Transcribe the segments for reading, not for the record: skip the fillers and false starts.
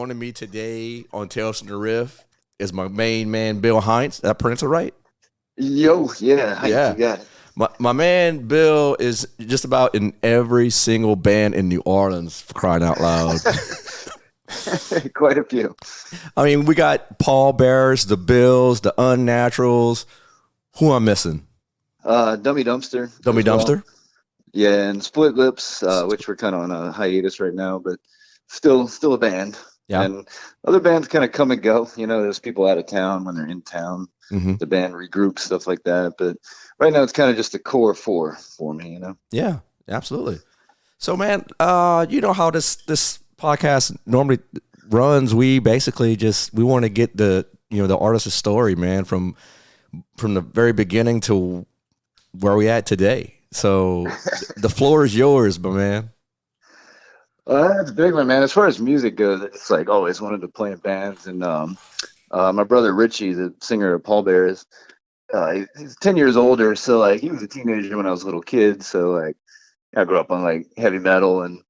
joining me today on Tales from the Riff is my main man, Bill Heintz. Did I pronounce it right? Yo, yeah, Heintz, you Yeah. got My man Bill is just about in every single band in New Orleans, for crying out loud. it. Quite a few. I mean, we got Paul Bearers, the Bills, the Unnaturals. Who am I missing? Dummy Dumpster Dummy as well. Dumpster? Yeah, and Split Lips, which we're kind of on a hiatus right now, but still a band. Yeah. And other bands kind of come and go. You know, there's people out of town when they're in town. Hmm. The band regroups, stuff like that. But right now, it's kind of just the core four for me. You know. Yeah, absolutely. So, man, you know how this podcast normally runs. We basically we want to get the artist's story, man, from the very beginning to where we at today. So, the floor is yours, my man. That's a big one, man. As far as music goes, I just like always wanted to play in bands. And my brother Richie, the singer of Paul Bearers, he's 10 years older, so like he was a teenager when I was a little kid. So like I grew up on like heavy metal and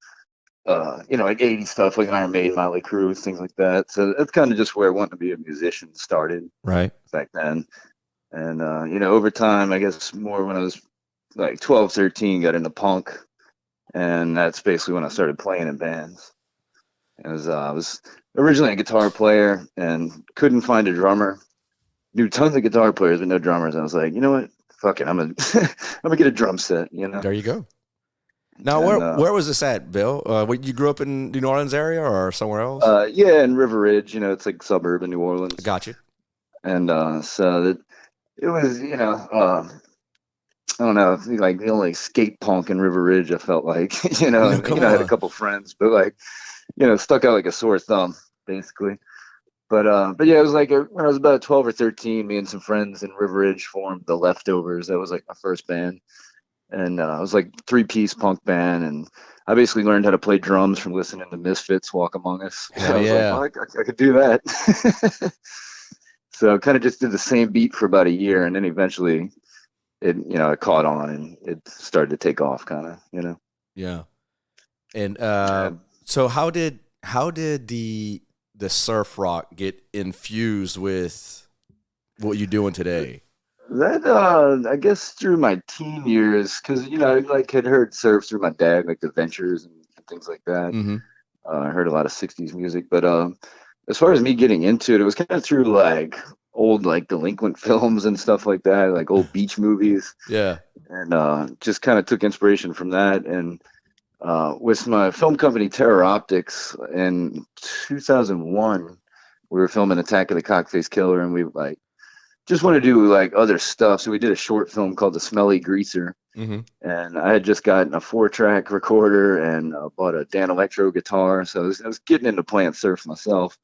like 80s stuff like Iron Maiden, Motley Crue, things like that. So that's kind of just where wanting to be a musician started Right. back then. And over time, I guess more when I was like 12, 13, got into punk, and that's basically when I started playing in bands. I was originally a guitar player and couldn't find a drummer. Knew tons of guitar players, but no drummers. I was like, you know what? Fuck it, I'm gonna I'm gonna get a drum set. You know. There you go. Now, And, where was this at, Bill? You grew up in the New Orleans area or somewhere else? yeah, in River Ridge. It's like suburb of New Orleans. Got you. And so that it was, I don't know, like the only skate punk in River Ridge. I felt like, No, come I had a on. couple friends, but like, stuck out like a sore thumb, basically. But yeah, it was like when I was about 12 or 13, me and some friends in River Ridge formed the Leftovers. That was like my first band, and it was like three-piece punk band, and I basically learned how to play drums from listening to Misfits Walk Among Us. Hell I was yeah. like, well, I could do that. So kind of just did the same beat for about a year, and then eventually it caught on and it started to take off, kind of. Yeah. And And so how did the surf rock get infused with what you're doing today? that I guess through my teen years, because I like had heard surf through my dad, like the Ventures and things like that. Mm-hmm. I heard a lot of 60s music, but as far as me getting into it, it was kind of through like old like delinquent films and stuff like that, like old beach movies, Yeah. and just kind of took inspiration from that. And with my film company Terror Optics in 2001, we were filming Attack of the Cockface Killer, and we like just want to do like other stuff. So we did a short film called The Smelly Greaser, Mm-hmm. and I had just gotten a 4-track recorder and bought a Dan Electro guitar. So I was getting into playing surf myself,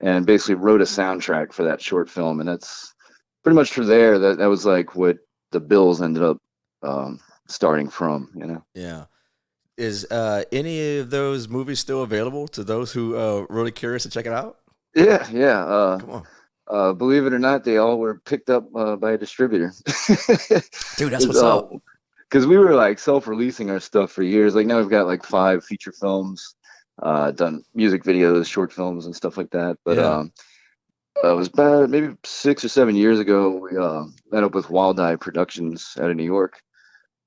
and basically wrote a soundtrack for that short film. And that's pretty much from there. That was like what the Bills ended up starting from. Yeah. Is any of those movies still available to those who really curious to check it out? Yeah. Come on. Believe it or not, they all were picked up by a distributor. Dude, that's what's up. Because we were like self-releasing our stuff for years. Like now we've got like 5 feature films, done music videos, short films, and stuff like that. But Yeah. it was about maybe 6 or 7 years ago. We met up with Wild Eye Productions out of New York,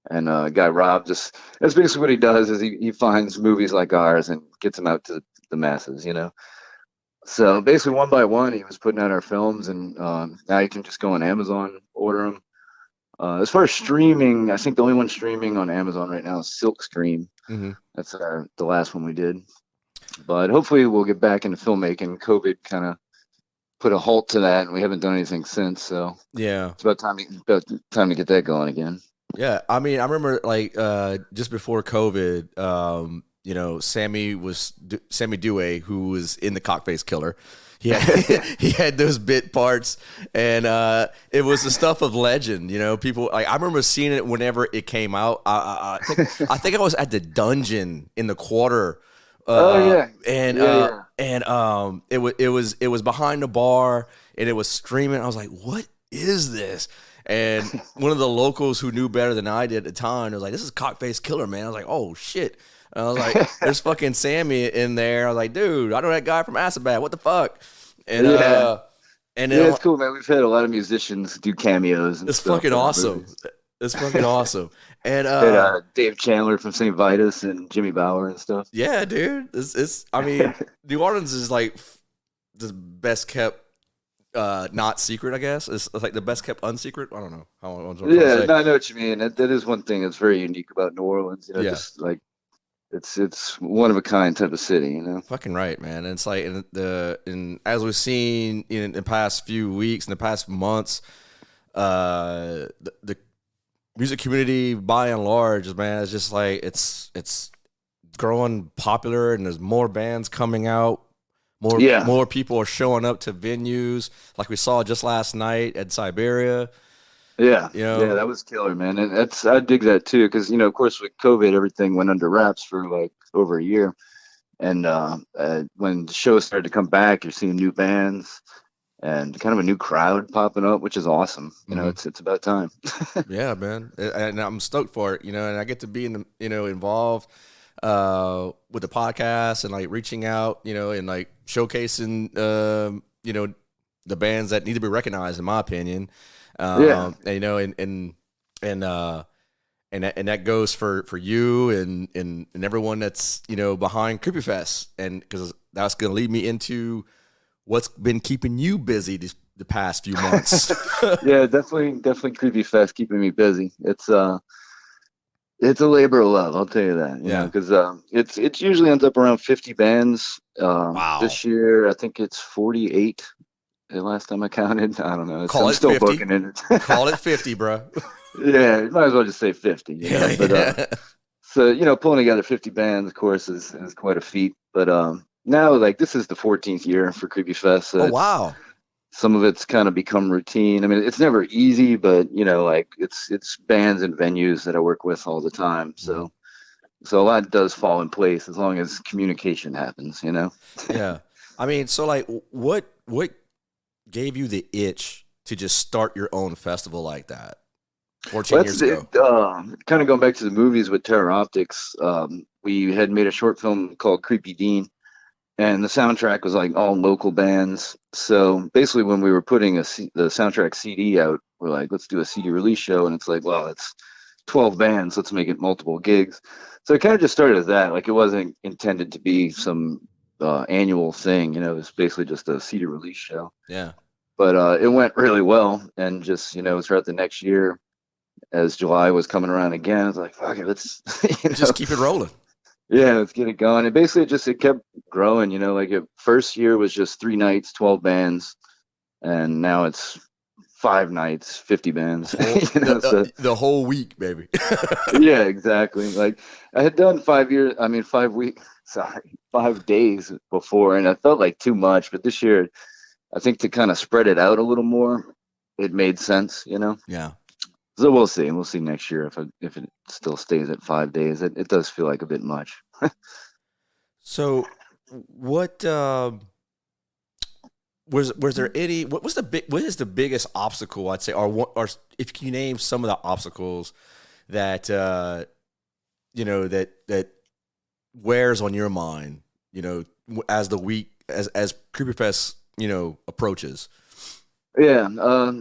and guy Rob that's basically what he does is he finds movies like ours and gets them out to the masses. So basically, one by one, he was putting out our films, and now you can just go on Amazon, order them. As far as streaming, I think the only one streaming on Amazon right now is Silkscreen. Mm-hmm. That's the last one we did. But hopefully we'll get back into filmmaking. COVID kind of put a halt to that, and we haven't done anything since. So Yeah. it's about time to get that going again. Yeah. I mean, I remember like just before COVID, Sammy Dewey, who was in the Cockface Killer. He had those bit parts, and it was the stuff of legend. People like I remember seeing it whenever it came out. I think I was at the dungeon in the quarter. Oh yeah, and yeah. and it was behind the bar, and it was streaming. I was like, what is this? And one of the locals who knew better than I did at the time was like, this is Cockface Killer, man. I was like, oh shit. And I was like, there's fucking Sammy in there. I was like, dude, I know that guy from Asabat. What the fuck? And Yeah. and Yeah, then it's cool, man. We've had a lot of musicians do cameos and it's stuff fucking in our awesome. movies. It's fucking awesome. And And Dave Chandler from St. Vitus and Jimmy Bauer and stuff. yeah, dude, it's I mean, New Orleans is like the best kept not secret, I guess. It's like the best kept unsecret. I don't know how I'm trying to Yeah, say. no, I know what you mean. That is one thing that's very unique about New Orleans. You know, Yeah. just like it's one of a kind type of city. You know. Fucking right, man. And it's like in as we've seen in the past few weeks, in the past months, the music community by and large, man, it's just like it's growing popular, and there's more bands coming out. Yeah. More people are showing up to venues, like we saw just last night at Siberia. Yeah, You know, yeah, that was killer, man. And that's I dig that too, because of course, with COVID, everything went under wraps for like over a year. And when the shows started to come back, you're seeing new bands and kind of a new crowd popping up, which is awesome. It's about time. yeah, man, and I'm stoked for it. And I get to be involved with the podcast and like reaching out, and like showcasing, the bands that need to be recognized, in my opinion. Yeah. And that goes for you and everyone that's behind Creepy Fest, and because that's going to lead me into what's been keeping you busy the past few months. Yeah, definitely Creepy Fest keeping me busy. It's a labor of love, I'll tell you that. Yeah. Because it's usually ends up around 50 bands. Wow. This year I think it's 48. The last time I counted, I don't know. I'm still 50. booking it. Call it 50, bro. Yeah, you might as well just say 50. Yeah, But so pulling together 50 bands, of course, is quite a feat. But now, like, this is the 14th year for Creepy Fest. So oh wow. some of it's kind of become routine. I mean, it's never easy, but like it's bands and venues that I work with all the time. So a lot does fall in place as long as communication happens. Yeah. I mean, so like, what gave you the itch to just start your own festival like that 14 years ago? Kind of going back to the movies with Terror Optics, we had made a short film called Creepy Dean, and the soundtrack was like all local bands. So basically, when we were putting the soundtrack CD out, we're like, let's do a CD release show, and it's like, well, it's 12 bands, let's make it multiple gigs. So it kind of just started as that. Like, it wasn't intended to be some annual thing. It was basically just a CD release show. Yeah. But it went really well, and just throughout the next year, as July was coming around again, I was like, "Fuck it, let's just keep it rolling." Yeah, let's get it going. And basically, it kept growing. Like, first year was just 3 nights, 12 bands, and now it's 5 nights, 50 bands. The whole week, baby. Yeah, exactly. Like, I had done 5 weeks. Sorry, 5 days before, and I felt like too much. But this year, I think to kind of spread it out a little more, it made sense, Yeah. So we'll see. We'll see next year if it still stays at 5 days. It does feel like a bit much. So, what was there any? What is the biggest obstacle, I'd say, or if you name some of the obstacles that that wears on your mind, as the week as Creepy Fest approaches? Yeah,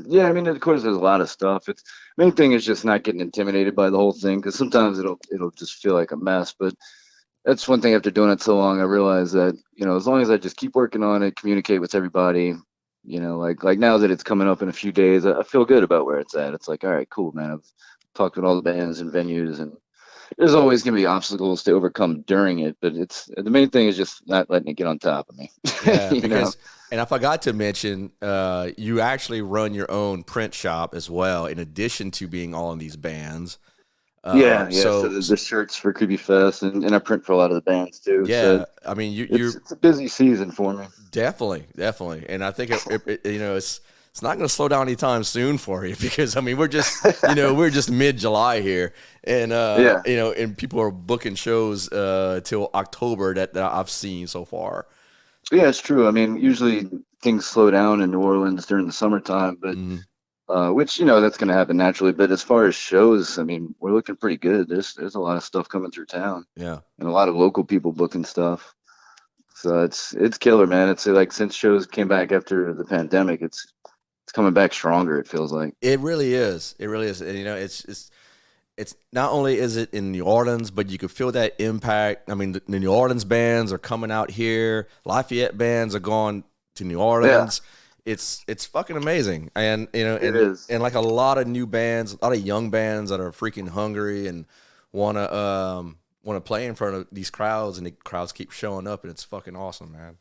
yeah. I mean, of course, there's a lot of stuff. It's main thing is just not getting intimidated by the whole thing, because sometimes it'll just feel like a mess. But that's one thing after doing it so long, I realized that as long as I just keep working on it, communicate with everybody, like now that it's coming up in a few days, I feel good about where it's at. It's like, all right, cool, man. I've talked with all the bands and venues, and there's always going to be obstacles to overcome during it, but the main thing is just not letting it get on top of me. Yeah, because and I forgot to mention, you actually run your own print shop as well, in addition to being all in these bands. Yeah. So the shirts for Creepy Fest, and I print for a lot of the bands too. Yeah, so I mean, it's a busy season for me. Definitely, and I think it's not going to slow down anytime soon for you, because I mean, we're just mid-July here, and and people are booking shows till October that I've seen so far. Yeah, it's true. I mean, usually things slow down in New Orleans during the summertime, but which that's going to happen naturally. But as far as shows, I mean, we're looking pretty good. There's a lot of stuff coming through town, Yeah. and a lot of local people booking stuff. So it's killer, man. It's like since shows came back after the pandemic, it's coming back stronger. It feels like. It really is. It really is. And it's not only is it in New Orleans, but you can feel that impact. I mean, the New Orleans bands are coming out here. Lafayette bands are going to New Orleans. Yeah. It's fucking amazing. And it is. And like a lot of new bands, a lot of young bands that are freaking hungry and wanna play in front of these crowds, and the crowds keep showing up, and it's fucking awesome, man.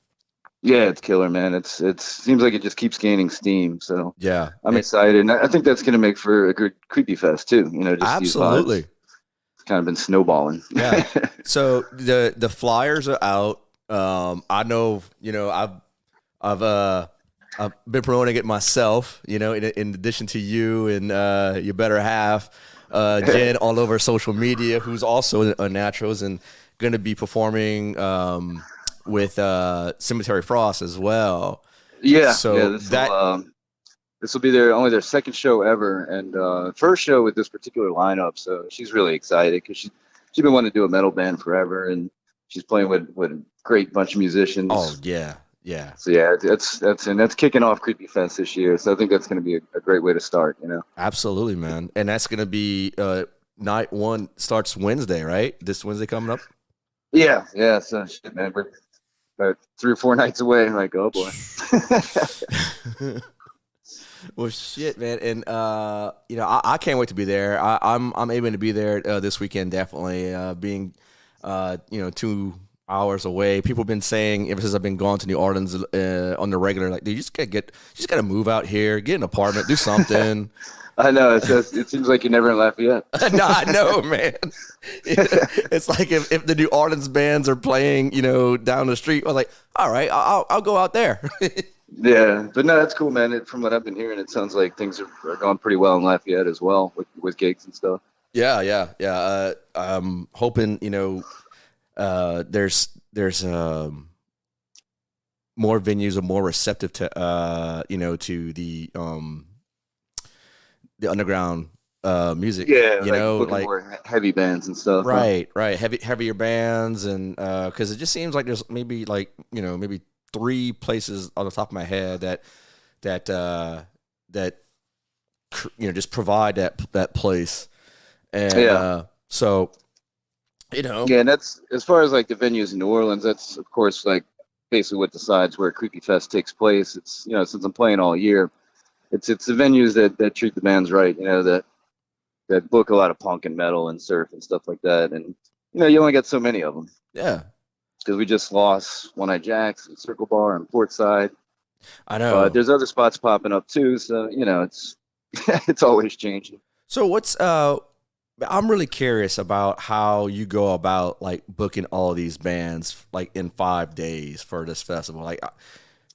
Yeah, it's killer, man. It seems like it just keeps gaining steam. So yeah, I'm excited, and I think that's going to make for a good creepy fest too. Just absolutely. It's kind of been snowballing. Yeah. So the flyers are out. I know, I've been promoting it myself. In addition to you and your better half, Jen, all over social media, who's also a Naturals and going to be performing. With Cemetery Frost as well. Yeah. So this will be only their second show ever, and first show with this particular lineup. So she's really excited because she's been wanting to do a metal band forever, and she's playing with a great bunch of musicians. Oh yeah, yeah. So yeah, that's kicking off Creepy Fest this year. So I think that's going to be a great way to start. Absolutely, man. And that's going to be night one starts Wednesday, right? This Wednesday coming up. Yeah. So shit, man. We're about 3 or 4 nights away. I'm like, oh boy. Well, shit, man, and I can't wait to be there. I'm aiming to be there this weekend, definitely. Being 2 hours away. People have been saying ever since I've been going to New Orleans on the regular, like, dude, you just gotta move out here, get an apartment, do something. I know. It seems like you're never in Lafayette. No, I know, man. It's like if the New Orleans bands are playing, down the street, I was like, all right, I'll go out there. Yeah, but no, that's cool, man. From what I've been hearing, it sounds like things are going pretty well in Lafayette as well with gigs and stuff. Yeah. I'm hoping, there's more venues are more receptive to to the underground music. Yeah, like more heavy bands and stuff. Right. Heavier bands, and because it just seems like there's maybe maybe 3 places on the top of my head that just provide that place. And so yeah, and that's as far as like the venues in New Orleans. That's of course like basically what decides where Creepy Fest takes place. It's since I'm playing all year, it's the venues that treat the bands right. That book a lot of punk and metal and surf and stuff like that. And you only got so many of them. Yeah, because we just lost One Eye Jacks and Circle Bar and Portside. I know. There's other spots popping up too, so it's it's always changing. So what's I'm really curious about how you go about like booking all of these bands like in 5 days for this festival. Like,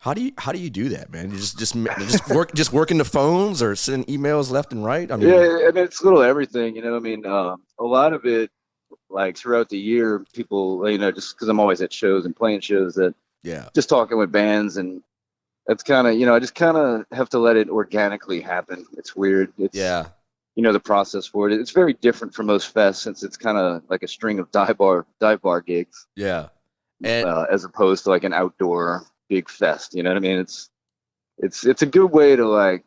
how do you do that, man? You just working the phones or sending emails left and right? I mean, yeah, and it's a little everything. A lot of it, like throughout the year, people, just because I'm always at shows and playing shows, that just talking with bands, and that's kind of, I just kind of have to let it organically happen. It's weird. It's, the process for it. It's very different from most fests since it's kind of like a string of dive bar gigs. Yeah, and as opposed to like an outdoor big fest. You know what I mean? It's a good way to like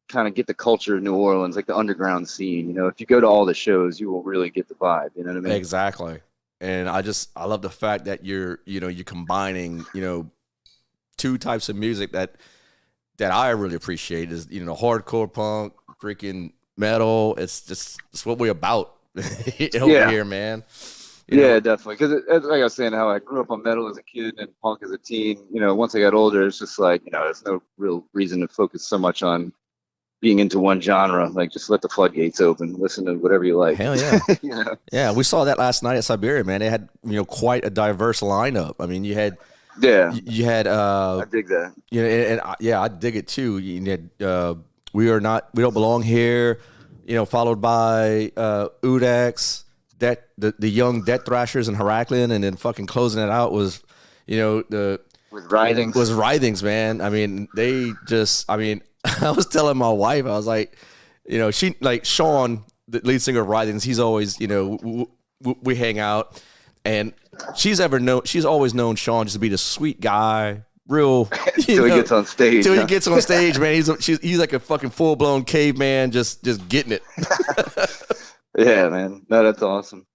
kind of get the culture of New Orleans, like the underground scene. If you go to all the shows, you will really get the vibe. You know what I mean? Exactly. And I love the fact that you're combining, 2 types of music that I really appreciate is, hardcore punk, freaking metal. It's what we're about over here, man. Yeah, definitely. Because like I was saying, how I grew up on metal as a kid and punk as a teen. Once I got older, it's just like, there's no real reason to focus so much on being into one genre. Like, just let the floodgates open. Listen to whatever you like. Hell yeah. Yeah, we saw that last night at Siberia, man. They had, quite a diverse lineup. I mean, you had I dig that. I dig it too. You had We Don't Belong Here, followed by Udex, the young Death Thrashers and Heraclean, and then fucking closing it out was, with Writhings. Was Writhings, man. I mean, I was telling my wife, I was like, she like Sean, the lead singer of Ridings, he's always, we hang out, and she's always known Sean just to be the sweet guy, real, Till he gets on stage. till he gets on stage, man. He's like a fucking full blown caveman, just getting it. Yeah, man. No, that's awesome.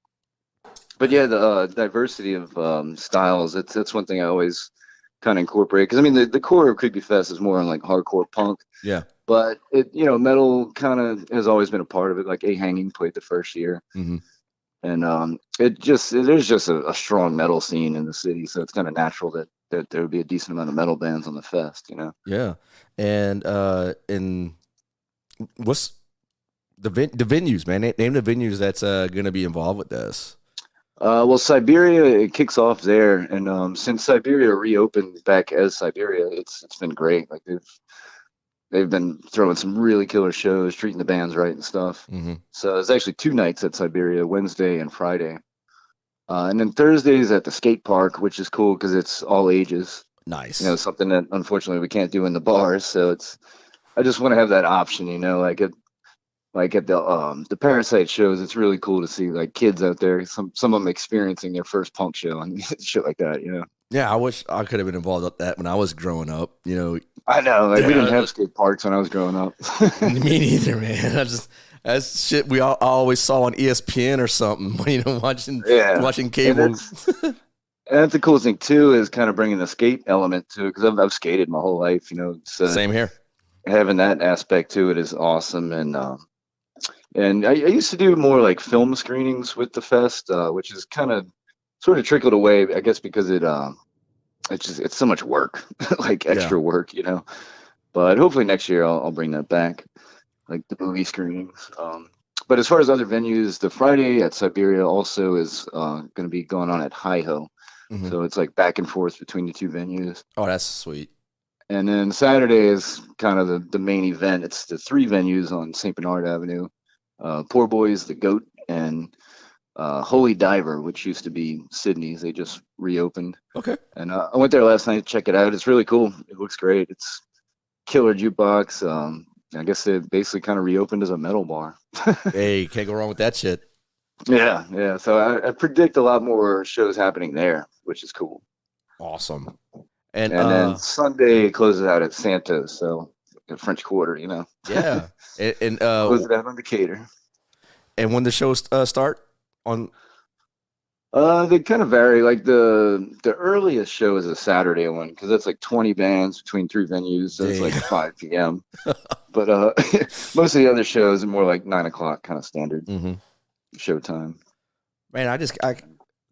But yeah, the diversity of styles, that's one thing I always kind of incorporate. Because I mean, the core of Creepy Fest is more on like hardcore punk. Yeah. But metal kind of has always been a part of it. Like A Hanging played the first year. Mm-hmm. And there's just a strong metal scene in the city. So it's kind of natural that there would be a decent amount of metal bands on the fest, Yeah. And what's the venues, man? Name the venues that's going to be involved with this. Well, Siberia, it kicks off there, and since Siberia reopened back as Siberia, it's been great. Like they've been throwing some really killer shows, treating the bands right and stuff. Mm-hmm. So it's actually 2 nights at Siberia, Wednesday and Friday, and then Thursdays at the skate park, which is cool because it's all ages. Nice. Something that unfortunately we can't do in the bars. So I just want to have that option, like at the Parasite shows, it's really cool to see like kids out there, some of them experiencing their first punk show and shit like that, Yeah, I wish I could have been involved with that when I was growing up. I know, like we didn't have skate parks when I was growing up. Me neither, man. That's shit I always saw on ESPN or something. Watching cable. And that's the cool thing too, is kind of bringing the skate element to it, because I've skated my whole life. Same here. Having that aspect to it is awesome, and I used to do more like film screenings with the fest, which is kind of sort of trickled away, I guess, because it's so much work, like extra work, But hopefully next year I'll bring that back, like the movie screenings. But as far as other venues, the Friday at Siberia also is going to be going on at Hi-Ho. Mm-hmm. So it's like back and forth between the 2 venues. Oh, that's sweet. And then Saturday is kind of the main event. It's the 3 venues on St. Bernard Avenue. Poor Boys, The Goat, and Holy Diver, which used to be Sydney's. They just reopened. Okay. And I went there last night to check it out. It's really cool. It looks great. It's killer jukebox. I guess it basically kind of reopened as a metal bar. Hey, can't go wrong with that shit. Yeah. So I predict a lot more shows happening there, which is cool. Awesome. And then Sunday closes out at Santos, so the French Quarter, Yeah. And close it out on Decatur. And when the shows start on? They kind of vary. Like the earliest show is a Saturday one, because that's like 20 bands between 3 venues, so it's like 5 p.m. But most of the other shows are more like 9 o'clock kind of standard showtime. Man, I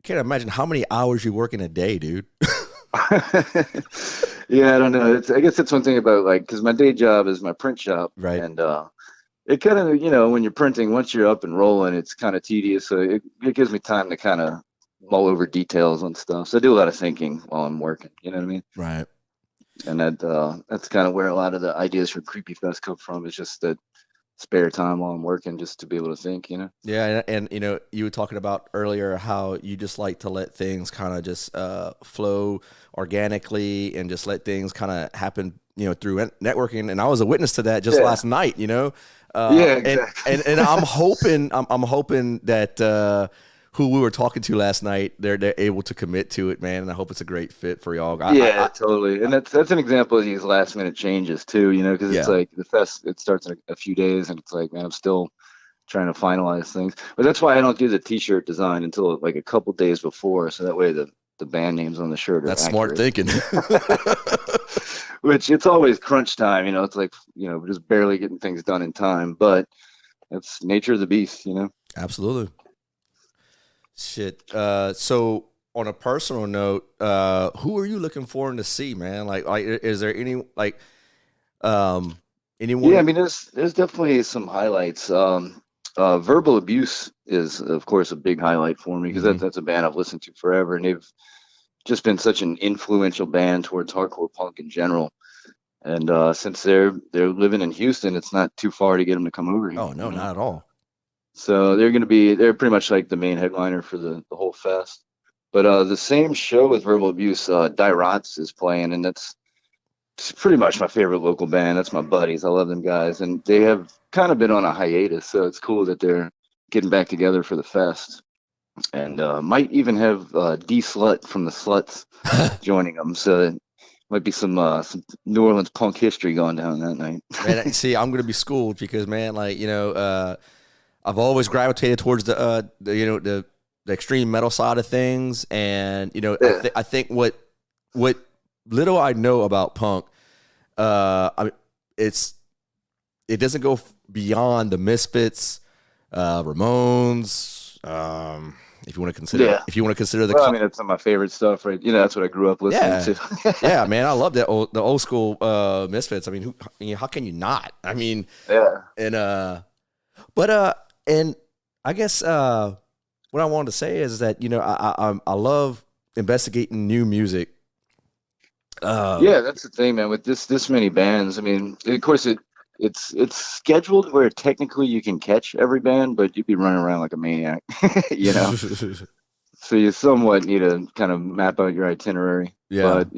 can't imagine how many hours you work in a day, dude. Yeah, I don't know. I guess it's one thing about, like, because my day job is my print shop, right? And it kind of, when you're printing, once you're up and rolling, it's kind of tedious. So it gives me time to kind of mull over details on stuff. So I do a lot of thinking while I'm working. You know what I mean? Right. And that's kind of where a lot of the ideas for Creepy Fest come from. It's just that spare time while I'm working, just to be able to think, Yeah, and you were talking about earlier how you just like to let things kind of just flow organically and just let things kind of happen, through networking. And I was a witness to that just last night, Yeah, exactly. And I'm hoping that who we were talking to last night, they're able to commit to it, man. And I hope it's a great fit for y'all. Totally. And that's an example of these last minute changes too, because it's like the fest, it starts in a few days, and it's like, man, I'm still trying to finalize things. But that's why I don't do the t-shirt design until like a couple days before, so that way the band names on the shirt are That's accurate. Smart thinking. Which it's always crunch time, it's like, we're just barely getting things done in time, but that's nature of the beast, Absolutely. Shit. So on a personal note, who are you looking forward to see, man? Like, is there any anyone? Yeah, I mean, there's definitely some highlights. Verbal Abuse is, of course, a big highlight for me, because that's a band I've listened to forever, and they've just been such an influential band towards hardcore punk in general. And since they're living in Houston, it's not too far to get them to come over here. Oh no, not at all. So they're pretty much like the main headliner for the whole fest. But the same show with Verbal Abuse, Die Rots is playing, and it's pretty much my favorite local band. That's my buddies. I love them guys, and they have kind of been on a hiatus, so it's cool that they're getting back together for the fest. And might even have D Slut from the Sluts joining them, so it might be some New Orleans punk history going down that night. Man, see, I'm gonna be schooled because, man, like, I've always gravitated towards the extreme metal side of things, and Yeah. I think what little I know about punk, it doesn't go beyond the Misfits, Ramones, if you want to consider Yeah. the Well, I mean, that's some of my favorite stuff, right? That's what I grew up listening to. yeah, man, I love the old school Misfits. I mean, how can you not? I mean, Yeah. and I guess what I wanted to say is that I love investigating new music. Yeah, that's the thing, man. With this many bands, I mean, of course it's scheduled where technically you can catch every band, but you'd be running around like a maniac, you know. So you somewhat need to kind of map out your itinerary. Yeah. But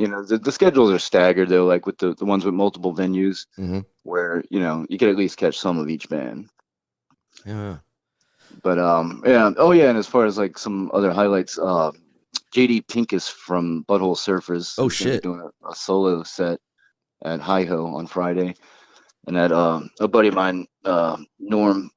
the schedules are staggered though, like with the ones with multiple venues, Mm-hmm. where you could at least catch some of each band. Yeah. But yeah, oh yeah, and as far as like some other highlights, JD Pincus from Butthole Surfers Oh is gonna be shit. doing a solo set at Hi Ho on Friday, and that a buddy of mine, Norm,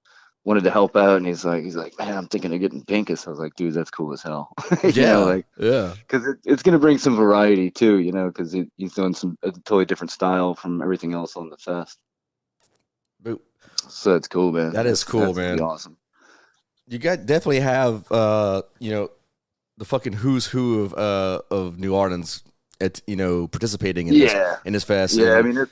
wanted to help out, and he's like, man, I'm thinking of getting Pincus. I was like, dude, that's cool as hell. Yeah. Like, Yeah. because it's gonna bring some variety too, because he's doing a totally different style from everything else on the fest. But So it's cool, man. that is cool, that's gonna man. be awesome. You got definitely have the fucking who's who of New Orleans participating in this fest. Yeah, I And, mean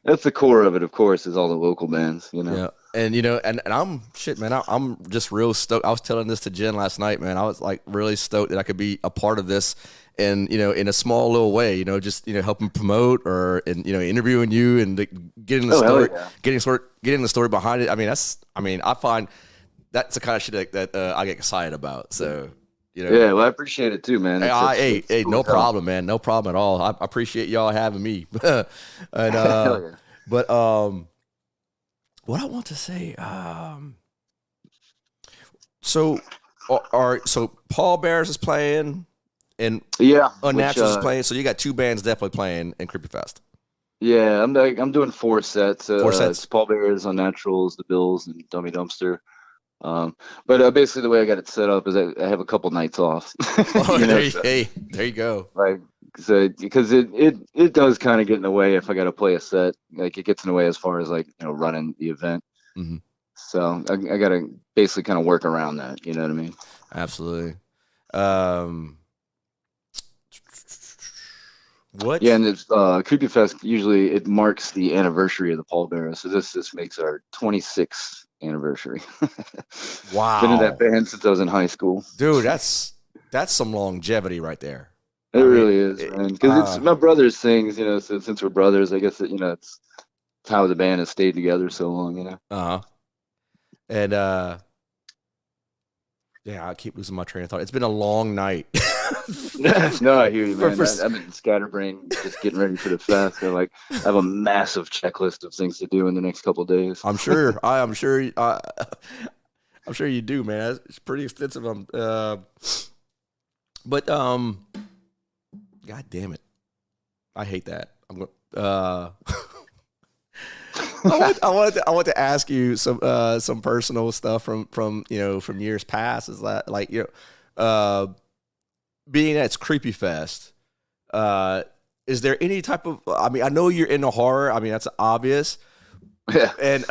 that's the core of it, of course, is all the local bands, yeah, and and I'm shit, man. I'm just real stoked. I was telling this to Jen last night, man. I was like really stoked that I could be a part of this, and in a small little way, just helping promote or interviewing you and getting the story, yeah. getting the story behind it. I mean, I find that's the kind of shit that I get excited about. So. Yeah, well, I appreciate it too, man. Hey, cool no as hell. problem, man. No problem at all. I appreciate y'all having me. And Hell yeah. but what I want to say, so Paul Bears is playing and Yeah, Unnaturals is playing. So you got two bands definitely playing in Creepy Fest. yeah, I'm doing 4 sets. 4 sets. It's Paul Bears, Unnaturals, The Bills, and Dummy Dumpster. But basically the way I got it set up is I have a couple nights off. Oh, hey, there you go. Like, so because it does kind of get in the way if I got to play a set. Like it gets in the way as far as like running the event. Mm-hmm. So I got to basically kind of work around that. You know what I mean? Absolutely. What? Yeah, and it's Creepy Fest usually it marks the anniversary of the Paul Bearer. So this makes our 26th anniversary. Wow. Been in that band since I was in high school. Dude, that's some longevity right there. It really is, man. Because it's my brother's things, so since we're brothers, I guess it's how the band has stayed together so long, Uh-huh. And yeah, I keep losing my train of thought. It's been a long night. No, I hear you, man. I'm in scatterbrain, just getting ready for the fest. I have a massive checklist of things to do in the next couple of days. I'm sure. I'm sure you do, man. It's pretty extensive. But God damn it, I hate that. I'm going. I wanted to ask you some personal stuff from years past. Is that like being at Creepy Fest? Is there any type of? I mean, I know you're into horror. I mean, that's obvious. Yeah. And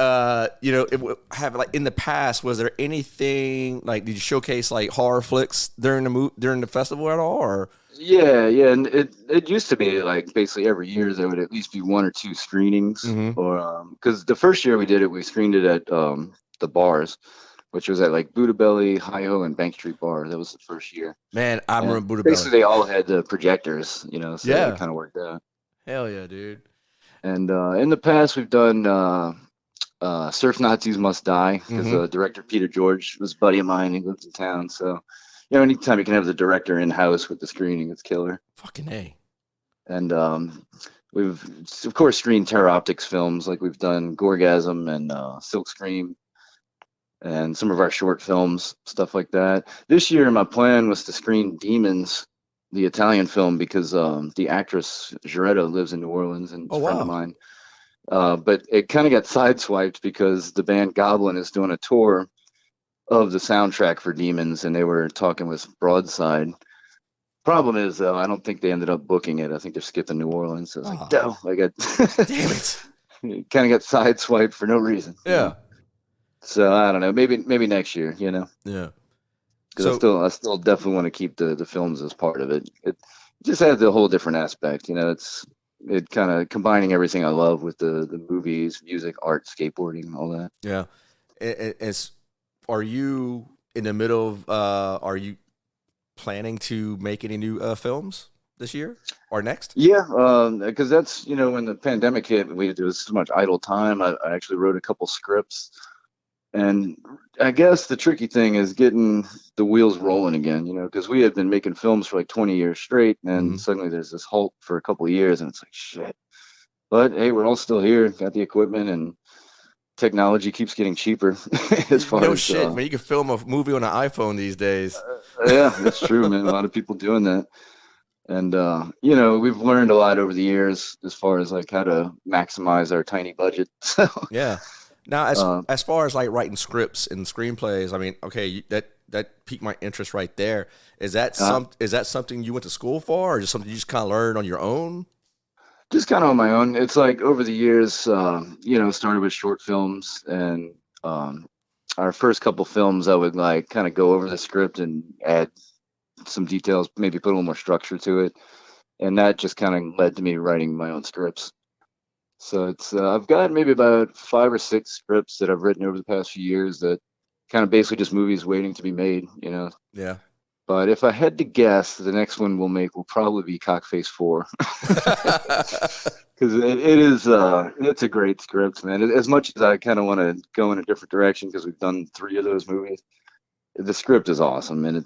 have like in the past, was there anything like did you showcase like horror flicks during the festival at all? Or Yeah, and it used to be like basically every year there would at least be 1 or 2 screenings, Mhm. or because the first year we did it, we screened it at the bars, which was at like Buddha Belly, Hi-Ho, and Bank Street Bar. That was the first year. man, I remember Buddha Basically, Belly. they all had the projectors, so Yeah. it kind of worked out. Hell yeah, dude. And in the past, we've done Surf Nazis Must Die, because Mhm. director Peter George was a buddy of mine. He lives in town, so anytime you can have the director in house with the screening, it's killer. Fucking A. And We've of course screened Terror Optics films, like we've done Gorgasm and Silk Scream, and some of our short films, stuff like that. This year, my plan was to screen Demons, the Italian film, because the actress Jaretta lives in New Orleans and Oh is a friend of wow. mine. But it kind of got sideswiped because the band Goblin is doing a tour of the soundtrack for Demons, and they were talking with Broadside. Problem is, though, I don't think they ended up booking it. I think they're skipping New Orleans. So I was like, Oh, no, I got damn it. kind of got sideswiped for no reason. Yeah. So I don't know. Maybe next year. Yeah. Because So I still definitely want to keep the films as part of it. It just adds a whole different aspect. It kind of combining everything I love with the movies, music, art, skateboarding, all that. yeah, it's are you in the middle of are you planning to make any new films this year or next? Yeah, because that's when the pandemic hit, and there was so much idle time. I actually wrote a couple scripts, and I guess the tricky thing is getting the wheels rolling again. Because we had been making films for like 20 years straight, and Hmm. suddenly there's this halt for a couple of years, and it's like shit. But hey, we're all still here, got the equipment, and technology keeps getting cheaper as far No as shit, man. You can film a movie on an iPhone these days. yeah, that's true, man. A lot of people doing that. And we've learned a lot over the years as far as like how to maximize our tiny budget. So Yeah. Now, uh, as far as like writing scripts and screenplays, I mean, okay, that piqued my interest right there. uh, Is that something you went to school for, or just something you just kind of learned on your own? just kind of on my own. It's like over the years, started with short films, and our first couple films, I would like kind of go over the script and add some details, maybe put a little more structure to it, and that just kind of led to me writing my own scripts. So it's I've got maybe about 5 or 6 scripts that I've written over the past few years that kind of basically just movies waiting to be made. Yeah. But if I had to guess, the next one we'll make will probably be Cockface 4. Because it is it's a great script, man. As much as I kind of want to go in a different direction because we've done 3 of those movies, the script is awesome, and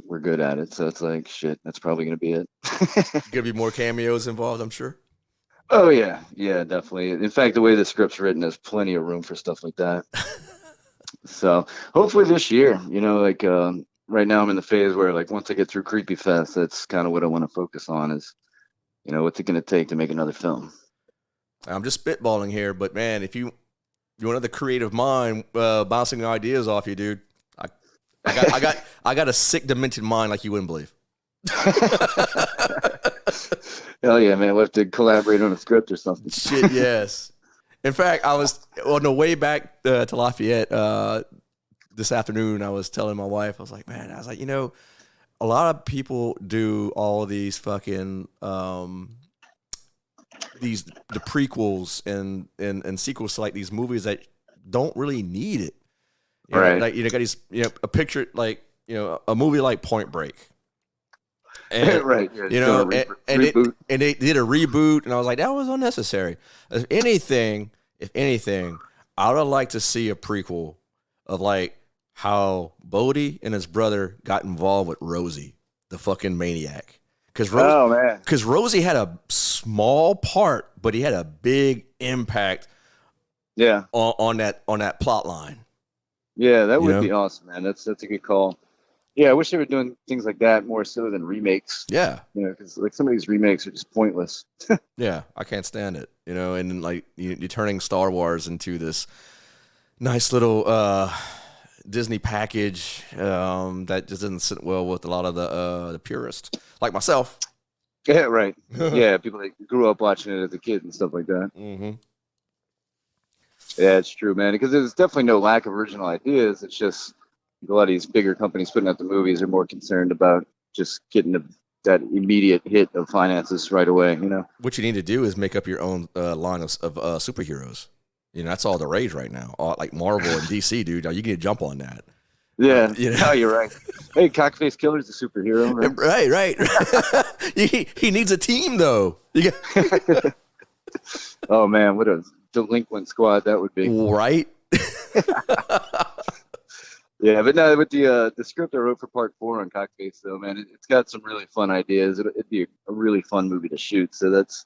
we're good at it. So it's like shit. That's probably gonna be it. Gonna be more cameos involved, I'm sure. Oh yeah, yeah, definitely. In fact, the way the script's written, there's plenty of room for stuff like that. So hopefully this year, like right now I'm in the phase where like once I get through Creepy Fest, that's kind of what I want to focus on is, what's it going to take to make another film? I'm just spitballing here, but man, if you want the creative mind bouncing ideas off you, dude, I, I got a sick, demented mind like you wouldn't believe. Hell yeah, man! We'll have to collaborate on a script or something. Shit, yes. In fact, I was on the way back to Lafayette this afternoon. I was telling my wife, I was like, man, a lot of people do all of these fucking the prequels and sequels to like these movies that don't really need it. Right. Like got these a picture like a movie like Point Break. And right. Yeah, and reboot. they did a reboot, and I was like, that was unnecessary. If anything, I would have liked to see a prequel of like how Bodie and his brother got involved with Rosie, the fucking maniac. Oh man. Because Rosie had a small part, but he had a big impact. Yeah. On that plot line. Yeah, that would be awesome, man. That's a good call. Yeah, I wish they were doing things like that more so than remakes. Yeah. Because like some of these remakes are just pointless. Yeah, I can't stand it. And then, like you're turning Star Wars into this nice little Disney package that just doesn't sit well with a lot of the purists, like myself. Yeah, right. Yeah, people that grew up watching it as a kid and stuff like that. Mm-hmm. Yeah, it's true, man. Because there's definitely no lack of original ideas. It's just a lot of these bigger companies putting out the movies are more concerned about just getting that immediate hit of finances right away. What you need to do is make up your own line of superheroes. That's all the rage right now. Like Marvel and DC, dude. You can jump on that. Yeah, you're right. Hey, Cockface Killer's a superhero, right? Right. he needs a team, though. Oh, man, what a delinquent squad that would be. Right? Yeah, but no, with the script I wrote for part 4 on Cockface, though, man, it's got some really fun ideas. It'd be a really fun movie to shoot. So that's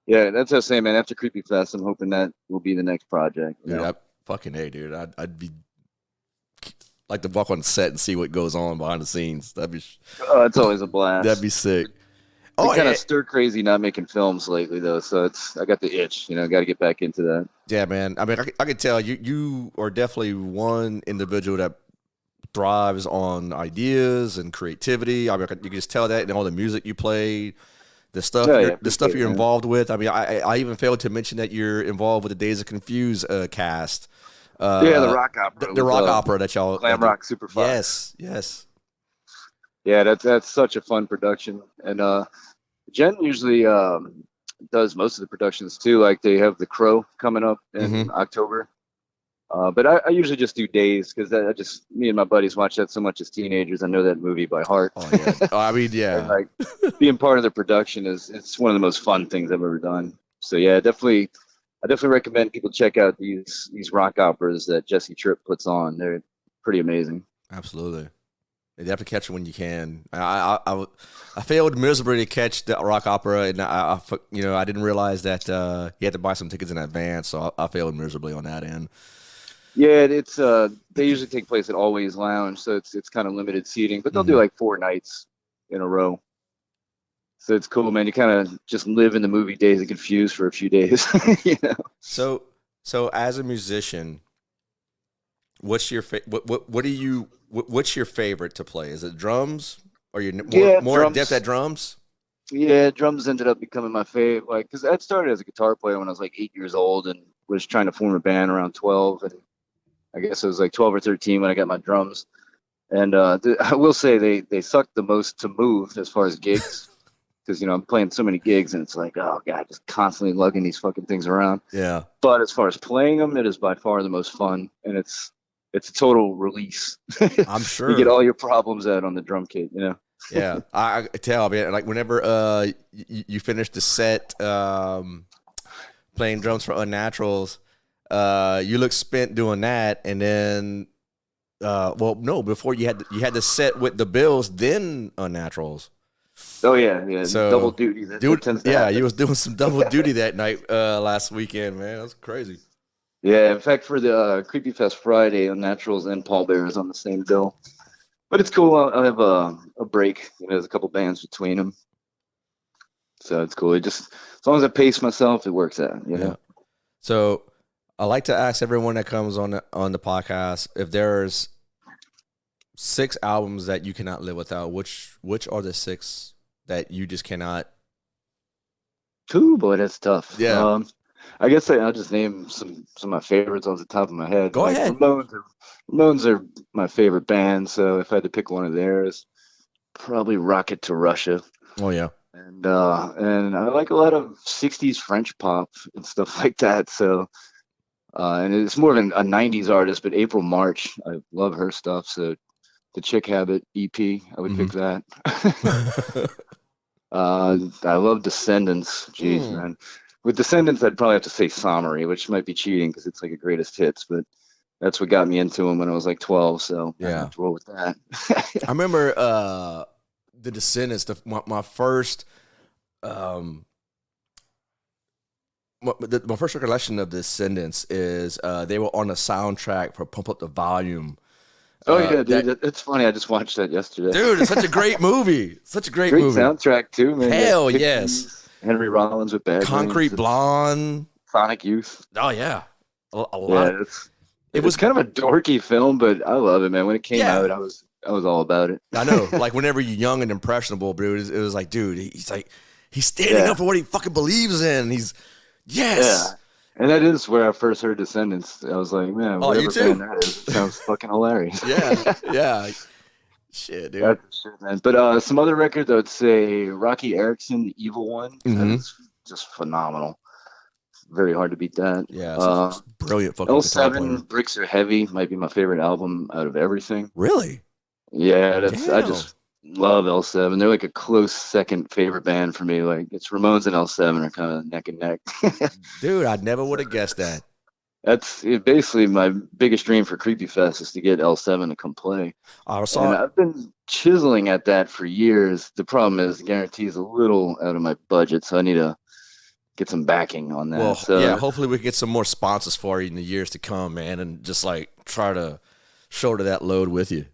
Yeah, that's what I'm saying, man. After Creepy Fest, I'm hoping that will be the next project. You Dude, know? fucking A, dude. I'd be like to walk on set and see what goes on behind the scenes. Oh, it's always a That'd blast. be sick. Been Oh, kind of stir crazy not making films lately though, so I got the itch. Got to get back into that. yeah, man. I mean, I can tell you are definitely one individual that thrives on ideas and creativity. I mean, you can just tell that in all the music you play, Oh yeah, the stuff appreciate it, you're man. involved with. I mean, I even failed to mention that you're involved with the Days of Confused cast, Yeah, the uh, rock opera the with rock opera that y'all glam do. rock super fun. Yes, yes. Yeah, that's such a fun production, and Jen usually does most of the productions too. Like they have The Crow coming up in Mm-hmm. October. But I usually just do Days because I just me and my buddies watch that so much as teenagers. I know that movie by heart. Oh yeah. Oh, I mean, And yeah. like being part of the production is it's one of the most fun things I've ever done. So yeah, I definitely recommend people check out these rock operas that Jesse Tripp puts on. They're pretty amazing. Absolutely. You have to catch it when you can. I failed miserably to catch the rock opera, and I didn't realize that you had to buy some tickets in advance, so I failed miserably on that end. Yeah, it's they usually take place at Always Lounge, so it's kind of limited seating, but they'll do Hmm. like 4 nights in a row. So it's cool, man. You kind of just live in the movie Days of Confused for a few days, you know. So as a musician, what's your what's your favorite to play? Is it drums? Are you Yeah, more adept drums. at drums? Yeah, drums ended up becoming my fave. Like, because I started as a guitar player when I was like 8 years old and was trying to form a band around 12. And I guess it was like 12 or 13 when I got my drums. And I will say they suck the most to move as far as gigs. Because, I'm playing so many gigs and it's like, oh, God, just constantly lugging these fucking things around. Yeah, But as far as playing them, it is by far the most fun. And it's a total release. I'm You get sure. all your problems out on the drum kit. Yeah, I tell, man. Like whenever you finish the set playing drums for Unnaturals, you look spent doing that, and then well, no, before you had the set with the Bills, then Unnaturals. Oh, yeah, yeah. Double So, duty. That dude, tends to yeah, you happen. was doing some double duty that night last weekend, man. That's crazy. Yeah, in fact, for the Creepy Fest Friday, Naturals and Paul Bear is on the same bill. But it's cool. I'll have a break. There's a couple bands between them, so it's cool. It just as long as I pace myself, it works out. Yeah. So I like to ask everyone that comes on the podcast if there's 6 albums that you cannot live without. Which are the 6 that you just cannot? Ooh, boy, that's tough. Yeah, I guess I'll just name some of my favorites off the top of my head. go Like ahead. Ramones are my favorite band. So if I had to pick one of theirs, probably Rocket to Russia. Oh yeah, And I like a lot of '60s French pop and stuff like that. So and it's more of a '90s artist, but April March, I love her stuff. So the Chick Habit EP, I would pick that. I love Descendants. Jeez, Hmm. man. With Descendants, I'd probably have to say Sommary, which might be cheating because it's like a greatest hits, but that's what got me into them when I was like 12. So I Yeah, have to roll with that. I remember the Descendants. My first my first recollection of the Descendants is they were on the soundtrack for Pump Up the Volume. Oh yeah, That dude, it's funny. I just watched that yesterday. dude, it's such a great movie. Such a great Great movie. soundtrack too, man. You Hell got yes. Pixies, Henry Rollins with Bad Concrete Brains, Blonde. Sonic Youth. Oh yeah, a lot. Yeah, It it's was kind of a dorky film, but I love it, man. When it came yeah. out, I was all about it. I know. Like whenever you're young and impressionable, dude, it was like, dude, he's standing Yeah, up for what he fucking believes in. He's yeah. yes. And that is where I first heard Descendants. I was like, man, Oh, you whatever band too. that is, it sounds fucking hilarious. Yeah, yeah. Shit, dude. That's the shit, man. But some other records, I would say Rocky Erickson, The Evil One. That Mm-hmm. is just phenomenal. Very hard to beat that. Yeah, such a brilliant fucking guitar L7, player. Bricks Are Heavy might be my favorite album out of everything. Really? Yeah, I Damn. just love L7. They're like a close second favorite band for me. Like it's Ramones and L7 are kind of neck and neck. Dude, I never would have guessed that. That's basically my biggest dream for Creepy Fest is to get L7 to come play. I And saw I've been chiseling at that for years. The problem is the guarantee is a little out of my budget, so I need to get some backing on that. Well, So yeah, hopefully we can get some more sponsors for you in the years to come, man, and just like try to shoulder that load with you.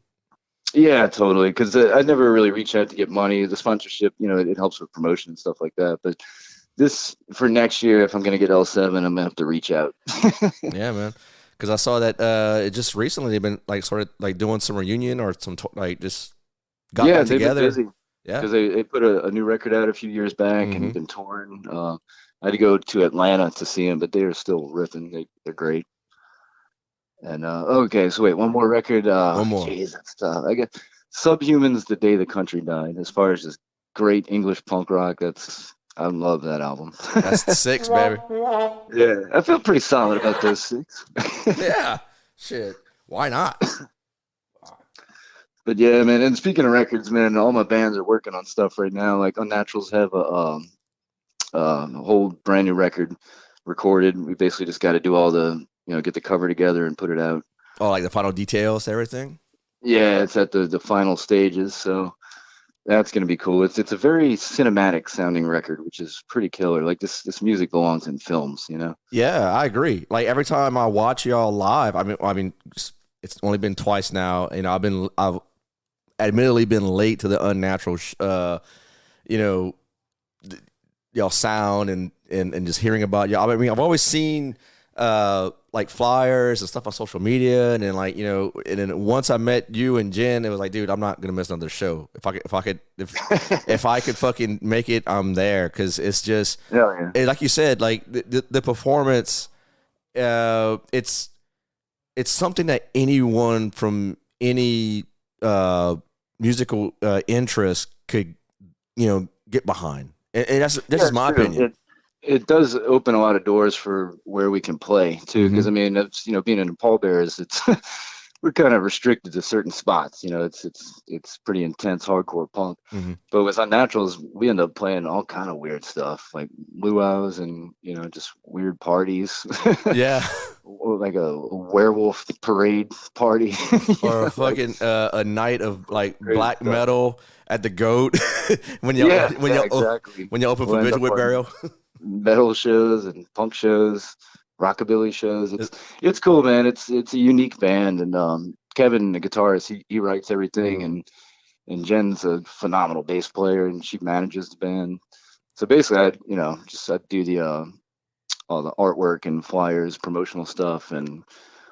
yeah, totally. Because I never really reached out to get money. The sponsorship, it helps with promotion and stuff like that. But this for next year, if I'm gonna get L7, I'm gonna have to reach out. Yeah, man. Because I saw that it just recently they've been like sort of like doing some reunion or some like just got Yeah, back they've been together. busy Yeah. because they put a new record out a few years back Mm-hmm. and been touring. I had to go to Atlanta to see them, but they are still ripping. They're great. And okay, so wait, one more record. One more. Jeez, that's tough. I guess Subhumans, The Day the Country Died. As far as just great English punk rock, I love that album. That's 6, baby. Yeah, I feel pretty solid about those 6. Yeah. Shit. Why not? But yeah, man. And speaking of records, man, all my bands are working on stuff right now. Like Unnaturals have a whole brand new record recorded. We basically just got to do all the, get the cover together and put it out. Oh, like the final details, everything? Yeah, it's at the final stages, so that's gonna be cool. It's a very cinematic sounding record, which is pretty killer. Like this music belongs in films, Yeah, I agree. Like every time I watch y'all live, I mean, it's only been twice now. I've admittedly been late to the Unnatural, y'all sound and just hearing about y'all. I mean, I've always seen like flyers and stuff on social media, and then like and then once I met you and Jen, it was like, dude, I'm not gonna miss another show. If I could fucking make it, I'm there, because it's just like you said, like the performance, it's something that anyone from any musical interest could get behind, and that's just my opinion. It does open a lot of doors for where we can play too, because I mean, it's, being in Pallbearers, it's we're kind of restricted to certain spots. It's pretty intense hardcore punk. But with Unnaturals, we end up playing all kind of weird stuff, like luau's and just weird parties. Yeah. Like a werewolf parade party, or a fucking a night of like black metal at the Goat when you exactly. when you open for Vigil with Burial. Metal shows and punk shows, rockabilly shows. It's cool, man. It's a unique band, and Kevin, the guitarist, he writes everything, and Jen's a phenomenal bass player, and she manages the band. So basically, I do the all the artwork and flyers, promotional stuff, and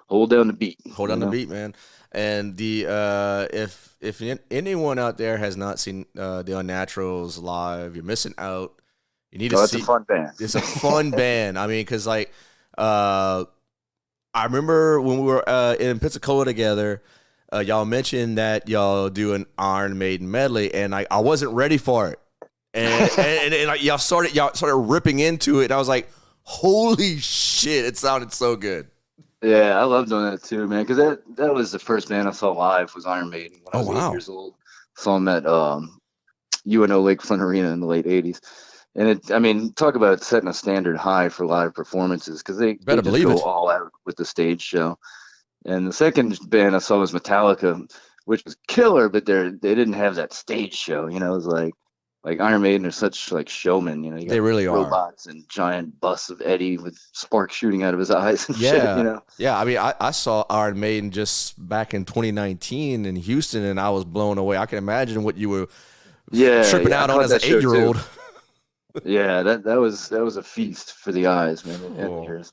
hold down the beat. Hold down the beat, man. And the if anyone out there has not seen the Unnaturals live, you're missing out. You need to see. It's a fun band. It's a fun band. I mean, because like I remember when we were in Pensacola together, y'all mentioned that y'all do an Iron Maiden medley, and I wasn't ready for it, and like, y'all started ripping into it. And I was like, holy shit! It sounded so good. Yeah, I love doing that too, man. Because that was the first band I saw live was Iron Maiden when I was 8 years old. Saw them at UNO Lake Flint Arena in the late '80s. And I mean, talk about setting a standard high for live performances, because they just go all out with the stage show. And the second band I saw was Metallica, which was killer, but they didn't have that stage show. It was like Iron Maiden are such like showmen. You got they really robots and giant busts of Eddie with sparks shooting out of his eyes and shit. Yeah. I mean, I saw Iron Maiden just back in 2019 in Houston, and I was blown away. I can imagine what you were tripping out on as an 8-year-old. Yeah, that was a feast for the eyes, man, and ears.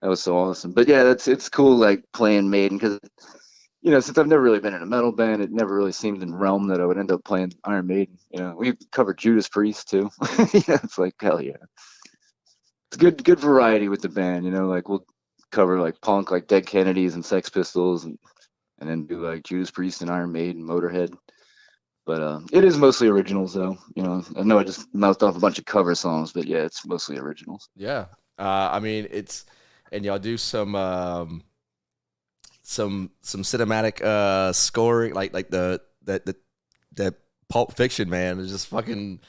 That was so awesome. But yeah, it's cool, like playing Maiden, because since I've never really been in a metal band, it never really seemed in the realm that I would end up playing Iron Maiden. We covered Judas Priest too. It's like, hell yeah. It's good variety with the band. Like we'll cover like punk, like Dead Kennedys and Sex Pistols, and then do like Judas Priest and Iron Maiden, Motorhead. But it is mostly originals, though. I know I just mouthed off a bunch of cover songs, but yeah, it's mostly originals. Yeah, I mean and y'all do some cinematic scoring, like the Pulp Fiction, man. It's just fucking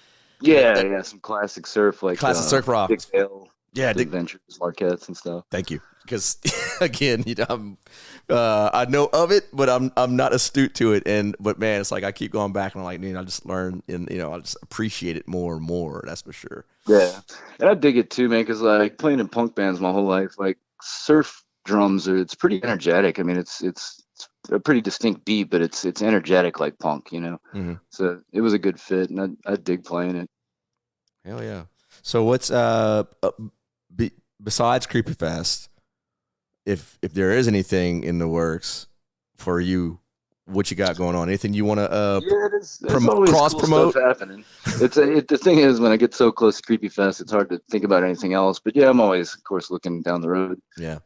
some classic surf, like classic surf rock. Dick Dale, Dick Adventures, Marquettes, and stuff. Thank you, because again, I know of it, but I'm not astute to it. But man, it's like I keep going back and I'm like, I just learn, and I just appreciate it more and more. That's for sure. Yeah, and I dig it too, man. Because like playing in punk bands my whole life, like surf drums are it's pretty energetic. I mean, it's a pretty distinct beat, but it's energetic like punk, you know. Hmm. So it was a good fit, and I dig playing it. Hell yeah. So what's be, besides Creepy Fest, if there is anything in the works for you, what you got going on? Anything you want to Yeah, there's always cross cool stuff promote? happening. The thing is, when I get so close to Creepy Fest, it's hard to think about anything else. But yeah, I'm always, of course, looking down the road. Yeah.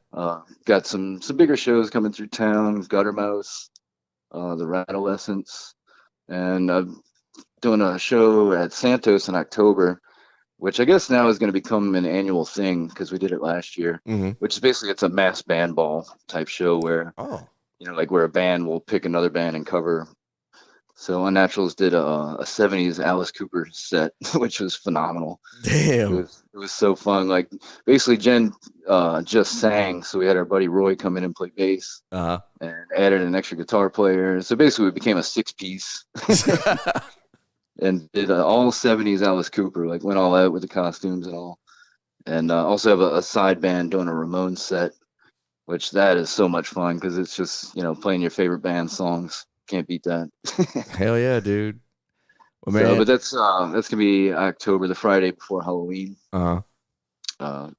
Got some bigger shows coming through town. Gutter Mouse, the Rattlescents, and I'm doing a show at Santos in October, which I guess now is going to become an annual thing because we did it last year. Mm-hmm. Which is basically it's a mass band ball type show where Oh, like where a band will pick another band and cover. So Unnaturals did a 70s Alice Cooper set, which was phenomenal. damn. It was so fun. Like basically Jen just sang, so we had our buddy Roy come in and play bass Uh and added an extra guitar player. So basically we became a six piece huh. and did all 70s Alice Cooper, like went all out with the costumes and all. And also have a side band doing a Ramones set, which that is so much fun because it's just, playing your favorite band songs. Can't beat that. Hell yeah, dude. Well, So, man. but that's gonna be October, the Friday before Halloween. Uh Uh,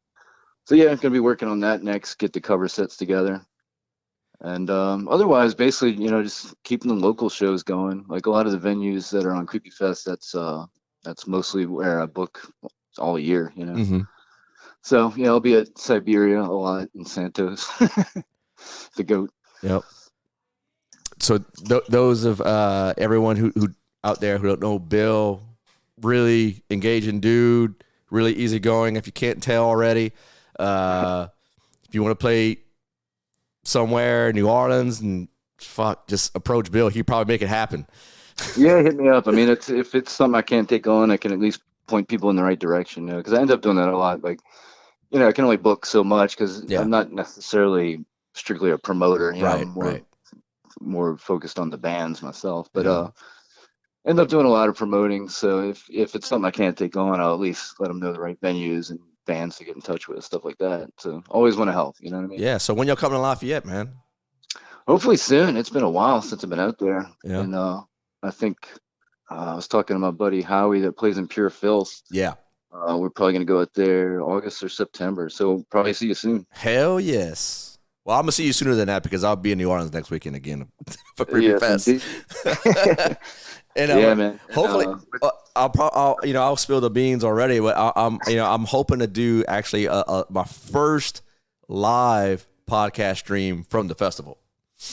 so yeah, I'm gonna be working on that next. Get the cover sets together, and otherwise, basically, just keeping the local shows going. Like a lot of the venues that are on Creepy Fest, that's mostly where I book all year. hmm. So yeah, I'll be at Siberia a lot in Santos, the goat. Yep. So those of everyone who out there who don't know Bill, really engaging dude, really easygoing. If you can't tell already, if you want to play somewhere in New Orleans and just approach Bill. He'd probably make it happen. Yeah, hit me up. I mean, if it's something I can't take on, I can at least point people in the right direction. Because I end up doing that a lot. Like, I can only book so much because Yeah. I'm not necessarily strictly a promoter. Right, I'm right. more focused on the bands myself. But Yeah. end up doing a lot of promoting. So if it's something I can't take on, I'll at least let them know the right venues and bands to get in touch with, stuff like that. So always want to help. You know what I mean? Yeah. So when y'all coming to Lafayette, man? Hopefully soon. It's been a while since I've been out there. Yeah. And I think I was talking to my buddy Howie that plays in Pure Filth. Yeah. We're probably going to go out there August or September. So we'll probably see you soon. Hell yes. Well, I'm gonna see you sooner than that because I'll be in New Orleans next weekend again for Creepy Yes, Fest. indeed. And Yeah, man. hopefully, I'll spill the beans already, but I'm hoping to do actually my first live podcast stream from the festival.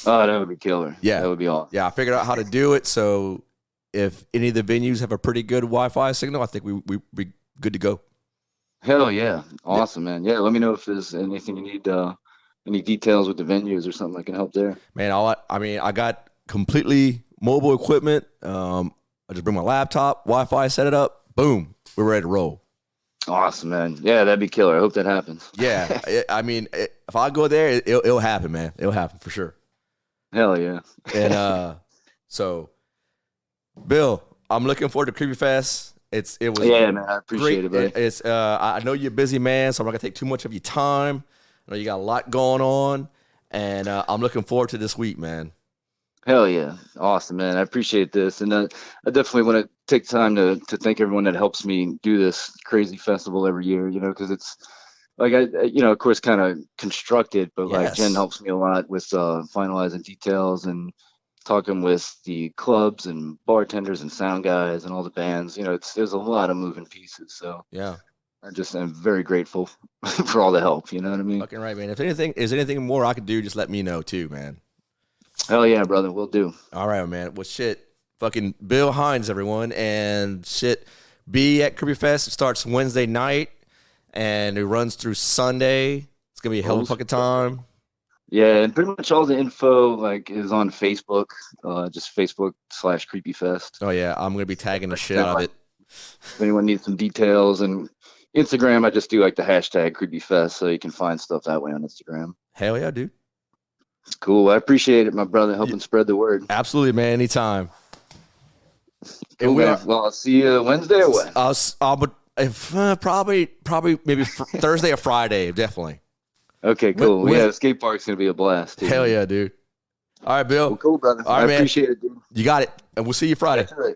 Oh, that would be killer. Yeah. That would be awesome. Yeah, I figured out how to do it. So if any of the venues have a pretty good Wi-Fi signal, I think we be good to go. Hell yeah. Awesome, man. Yeah, let me know if there's anything you need, any details with the venues or something I can help there. Man, I got completely mobile equipment. I just bring my laptop, Wi-Fi, set it up, boom, we're ready to roll. Awesome, man. Yeah, that'd be killer. I hope that happens. Yeah, if I go there, it'll happen, man. It'll happen for sure. Hell yeah. And so, Bill, I'm looking forward to Creepy Fest. It was Yeah, man. I appreciate great. it, buddy. It's I know you're a busy man, so I'm not gonna take too much of your time. I know you got a lot going on, and I'm looking forward to this week, man. Hell yeah. Awesome, man. I appreciate this. And I definitely want to take time to thank everyone that helps me do this crazy festival every year, because it's like, of course, kind of constructed, but like Yes. Jen helps me a lot with finalizing details and talking with the clubs and bartenders and sound guys and all the bands. There's a lot of moving pieces. So Yeah. I'm very grateful for all the help. You know what I mean? Fucking right, man. If anything more I could do, just let me know too, man. Hell yeah, brother. We'll do. All right, man. Well, shit. Fucking Bill Heintz, everyone. And shit, be at Creepy Fest. It starts Wednesday night and it runs through Sunday. It's going to be a hell of a fucking time. Yeah, and pretty much all the info is on Facebook, just Facebook.com/CreepyFest. Oh, yeah. I'm going to be tagging the shit out of it. If anyone needs some details, and Instagram, I just do the hashtag CreepyFest, so you can find stuff that way on Instagram. Hell yeah, dude. Cool. I appreciate it, my brother, helping spread the word. Absolutely, man. Anytime. Cool, And man. Well, I'll see you Wednesday or what? I'll If probably maybe Thursday or Friday, definitely. Okay, cool. Yeah, the skate park's gonna be a blast too. Hell yeah, dude. All right, Bill. Well, cool, brother. All right, I man. appreciate it, dude. You got it, and we'll see you Friday. That's right.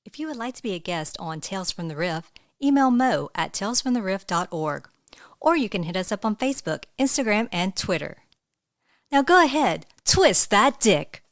If you would like to be a guest on Tales from the Riff, email mo@talesfromtheriff.org, or you can hit us up on Facebook, Instagram, and Twitter. Now go ahead, twist that dick!